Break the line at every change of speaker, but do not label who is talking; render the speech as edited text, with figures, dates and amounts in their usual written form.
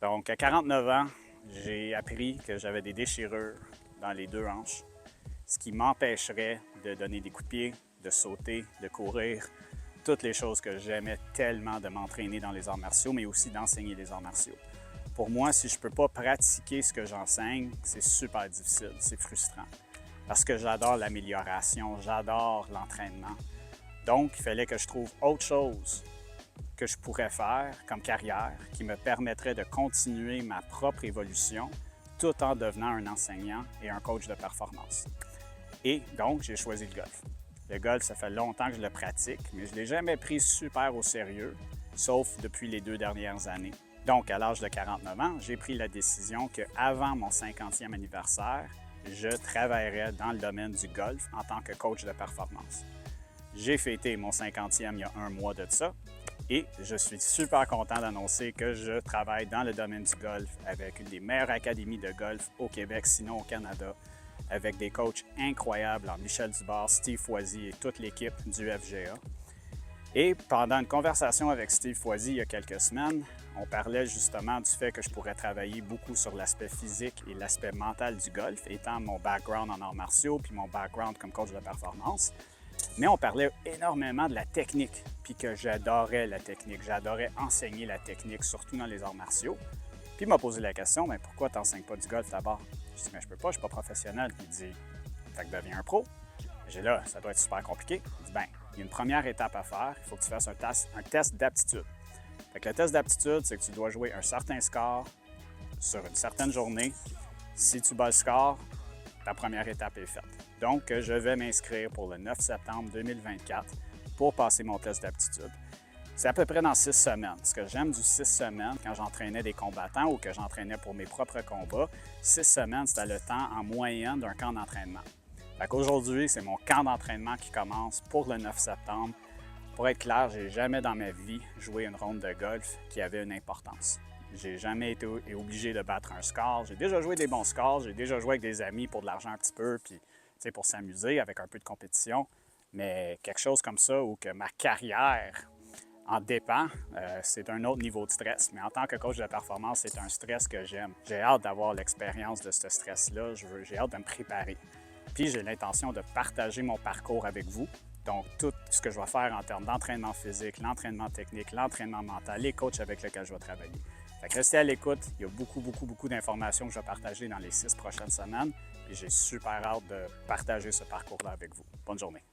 Donc, à 49 ans, j'ai appris que j'avais des déchirures dans les deux hanches, ce qui m'empêcherait de donner des coups de pied, de sauter, de courir, toutes les choses que j'aimais tellement de m'entraîner dans les arts martiaux, mais aussi d'enseigner les arts martiaux. Pour moi, si je ne peux pas pratiquer ce que j'enseigne, c'est super difficile, c'est frustrant. Parce que j'adore l'amélioration, j'adore l'entraînement. Donc, il fallait que je trouve autre chose que je pourrais faire comme carrière qui me permettrait de continuer ma propre évolution tout en devenant un enseignant et un coach de performance. Et donc, j'ai choisi le golf. Le golf, ça fait longtemps que je le pratique, mais je ne l'ai jamais pris super au sérieux, sauf depuis les 2 dernières années. Donc, à l'âge de 49 ans, j'ai pris la décision qu'avant mon 50e anniversaire, je travaillerais dans le domaine du golf en tant que coach de performance. J'ai fêté mon 50e il y a un mois de ça et je suis super content d'annoncer que je travaille dans le domaine du golf avec une des meilleures académies de golf au Québec, sinon au Canada, avec des coachs incroyables en Michel Dubas, Steve Foisy et toute l'équipe du FGA. Et pendant une conversation avec Steve Foisy il y a quelques semaines, on parlait justement du fait que je pourrais travailler beaucoup sur l'aspect physique et l'aspect mental du golf, étant mon background en arts martiaux puis mon background comme coach de performance. Mais on parlait énormément de la technique, puis que j'adorais la technique. J'adorais enseigner la technique, surtout dans les arts martiaux. Puis il m'a posé la question, mais pourquoi tu n'enseignes pas du golf d'abord? Je dis, mais je peux pas, je suis pas professionnel. Puis il dit, fait que deviens un pro. J'ai dit, là, ça doit être super compliqué. Il dit, ben, il y a une première étape à faire, il faut que tu fasses un test d'aptitude. Fait que le test d'aptitude, c'est que tu dois jouer un certain score sur une certaine journée. Si tu bats le score, ta première étape est faite. Donc, je vais m'inscrire pour le 9 septembre 2024 pour passer mon test d'aptitude. C'est à peu près dans 6 semaines. Ce que j'aime du 6 semaines, quand j'entraînais des combattants ou que j'entraînais pour mes propres combats, 6 semaines, c'était le temps en moyenne d'un camp d'entraînement. Fait qu'aujourd'hui, c'est mon camp d'entraînement qui commence pour le 9 septembre. Pour être clair, j'ai jamais dans ma vie joué une ronde de golf qui avait une importance. J'ai jamais été obligé de battre un score. J'ai déjà joué des bons scores, j'ai déjà joué avec des amis pour de l'argent un petit peu, puis pour s'amuser avec un peu de compétition. Mais quelque chose comme ça où que ma carrière en dépend, c'est un autre niveau de stress. Mais en tant que coach de performance, c'est un stress que j'aime. J'ai hâte d'avoir l'expérience de ce stress-là. J'ai hâte de me préparer. Puis j'ai l'intention de partager mon parcours avec vous. Donc, tout ce que je vais faire en termes d'entraînement physique, l'entraînement technique, l'entraînement mental, les coachs avec lesquels je vais travailler. Fait que restez à l'écoute. Il y a beaucoup d'informations que je vais partager dans les 6 prochaines semaines. Et j'ai super hâte de partager ce parcours-là avec vous. Bonne journée.